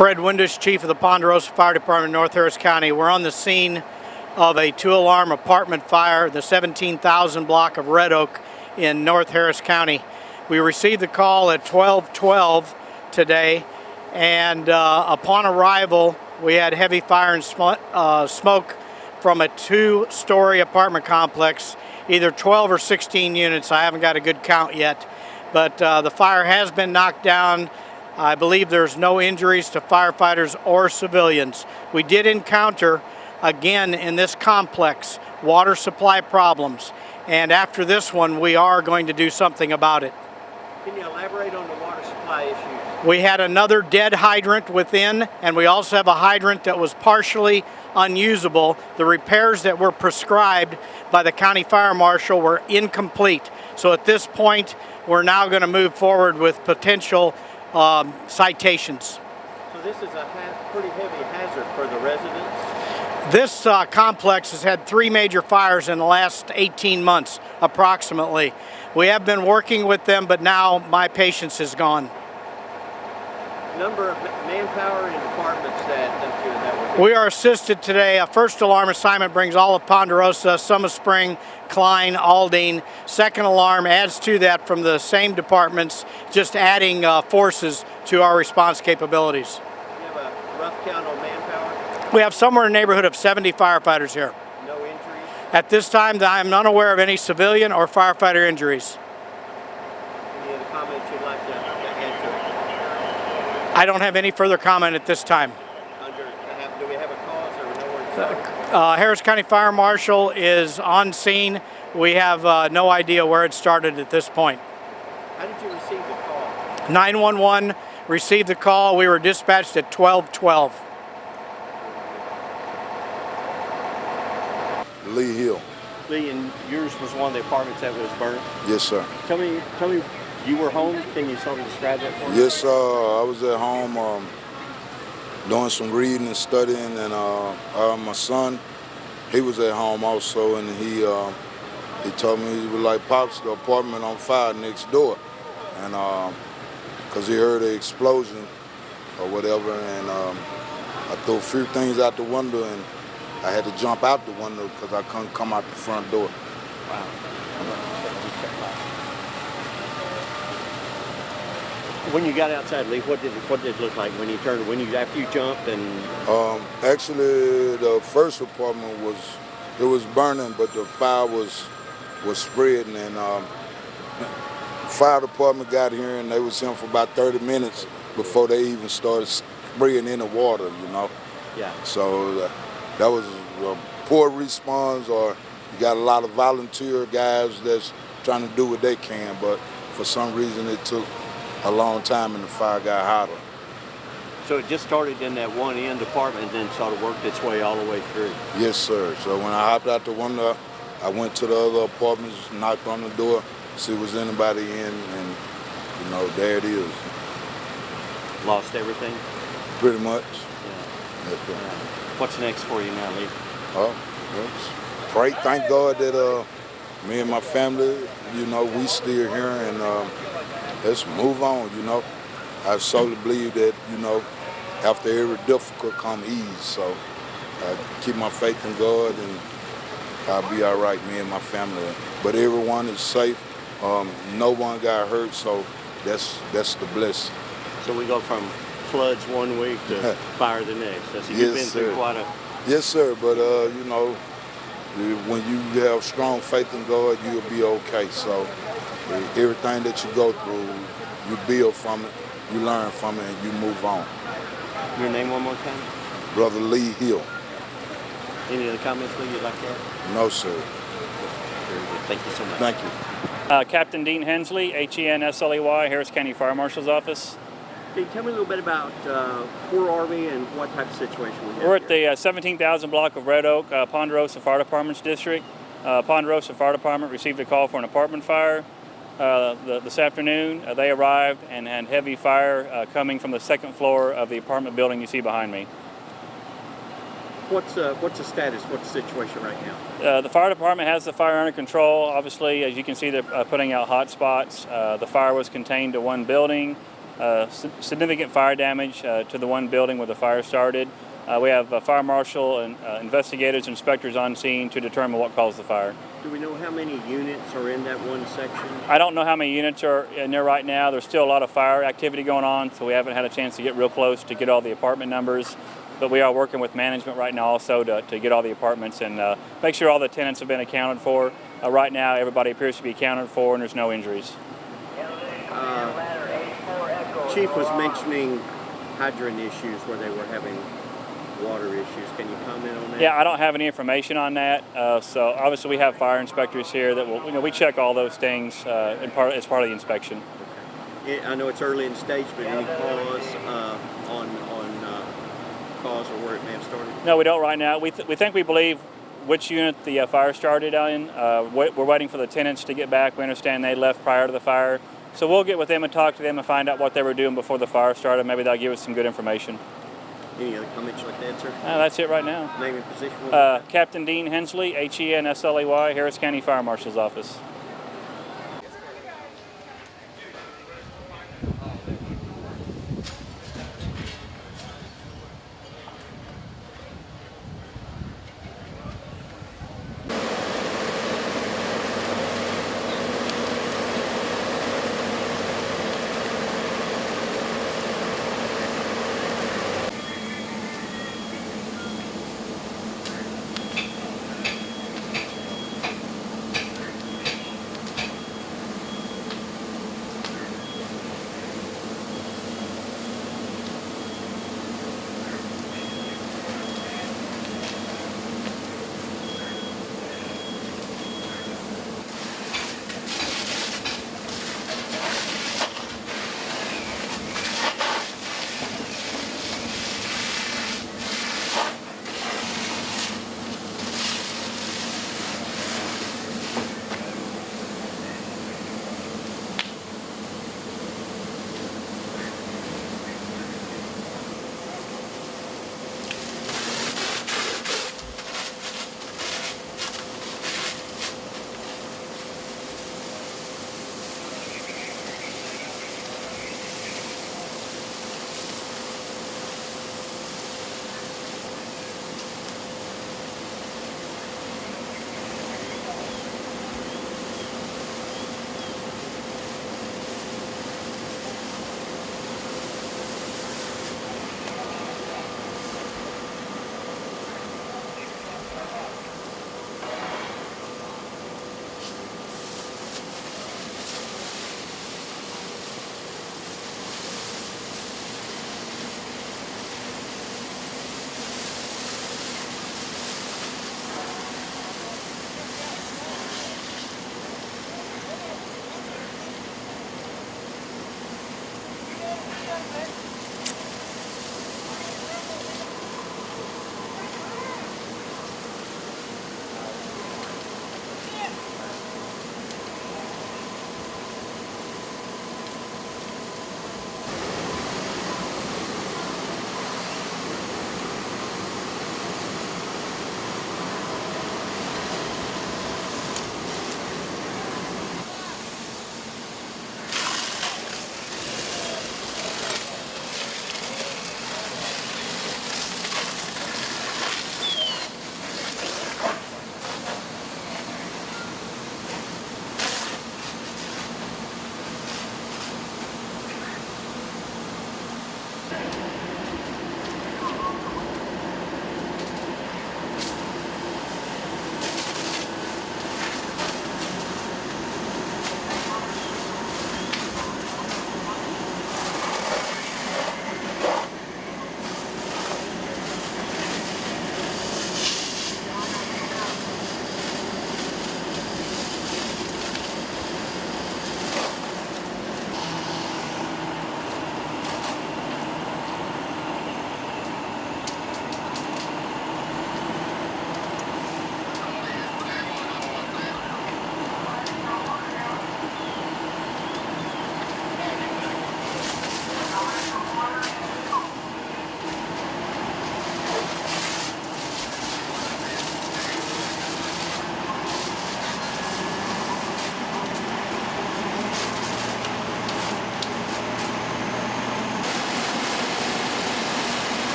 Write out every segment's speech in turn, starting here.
Fred Windish, Chief of the Ponderosa Fire Department, North Harris County. We're on the scene of a two-alarm apartment fire, the 17,000 block of Red Oak in North Harris County. We received the call at 12:12 today, and upon arrival, we had heavy fire and smoke from a two-story apartment complex, either 12 or 16 units. I haven't got a good count yet, but the fire has been knocked down. I believe there's no injuries to firefighters or civilians. We did encounter, again in this complex, water supply problems, and after this one we are going to do something about it. Can you elaborate on the water supply issues? We had another dead hydrant within, and we also have a hydrant that was partially unusable. The repairs that were prescribed by the county fire marshal were incomplete. So at this point, we're now going to move forward with potential citations. So this is a pretty heavy hazard for the residents? This complex has had 3 major fires in the last 18 months, approximately. We have been working with them, but now my patience is gone. Number of manpower and departments that we are assisted today. A first alarm assignment brings all of Ponderosa, Summer Spring, Klein, Aldine. Second alarm adds to that from the same departments, just adding forces to our response capabilities. Do you have a rough count on manpower? We have somewhere in the neighborhood of 70 firefighters here. No injuries? At this time, I am unaware of any civilian or firefighter injuries. Any other comments you'd like to add to it? I don't have any further comment at this time. Do we have a cause or know where it started? Harris County Fire Marshal is on scene. We have no idea where it started at this point. How did you receive the call? 911 received the call. We were dispatched at 12:12. Lee Hill. Lee, and yours was one of the apartments that was burnt? Yes, sir. Tell me, you were home. Can you sort of describe that for me? Yes, I was at home doing some reading and studying, and my son, he was at home also, and he told me, he was like, "Pops, the apartment on fire next door," and because he heard an explosion or whatever, and I threw a few things out the window, and I had to jump out the window because I couldn't come out the front door. Wow. When you got outside, Lee, what did it look like when you after you jumped? And actually, the first apartment was burning, but the fire was spreading, and the fire department got here, and they was in for about 30 minutes before they even started spraying in the water, you know. Yeah. So that was a poor response, or you got a lot of volunteer guys that's trying to do what they can, but for some reason it took a long time and the fire got hotter. So it just started in that one end department and then sort of worked its way all the way through? Yes, sir. So when I hopped out the window, I went to the other apartments, knocked on the door, see was anybody in, and you know, there it is. Lost everything? Pretty much. Yeah. What's next for you now, Lee? Pray, thank God that me and my family, you know, we still here, and let's move on, you know. I solely believe that, you know, after every difficult come ease. So I keep my faith in God, and I'll be all right, me and my family. But everyone is safe. No one got hurt, so that's the blessing. So we go from floods one week to fire the next. That's, you've been through quite a... Yes, sir. But, you know, when you have strong faith in God, you'll be okay. So everything that you go through, you build from it, you learn from it, and you move on. Your name one more time? Brother Lee Hill. Any other comments, Lee, you'd like to add? No, sir. Very good. Thank you so much. Thank you. Captain Dean Hensley, Hensley, Harris County Fire Marshal's Office. Can you tell me a little bit about where are we and what type of situation we have? We're at the 17,000 block of Red Oak, Ponderosa Fire Department's district. Ponderosa Fire Department received a call for an apartment fire this afternoon. They arrived and had heavy fire coming from the second floor of the apartment building you see behind me. What's the status? What's the situation right now? The fire department has the fire under control. Obviously, as you can see, they're putting out hot spots. The fire was contained to one building. significant fire damage to the one building where the fire started. We have fire marshal and investigators, inspectors on scene to determine what caused the fire. Do we know how many units are in that one section? I don't know how many units are in there right now. There's still a lot of fire activity going on, so we haven't had a chance to get real close to get all the apartment numbers. But we are working with management right now also to get all the apartments and make sure all the tenants have been accounted for. Right now, everybody appears to be accounted for and there's no injuries. Chief was mentioning hydrant issues where they were having water issues. Can you comment on that? Yeah, I don't have any information on that. So obviously we have fire inspectors here that will, we check all those things as part of the inspection. Okay. I know it's early in the stage, but any cause on cause or where it may have started? No, we don't right now. We believe which unit the fire started in. We're waiting for the tenants to get back. We understand they left prior to the fire. So we'll get with them and talk to them and find out what they were doing before the fire started. Maybe they'll give us some good information. Any other comments like that, sir? That's it right now. Name and position? Captain Dean Hensley, Hensley, Harris County Fire Marshal's Office.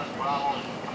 1, Bravo.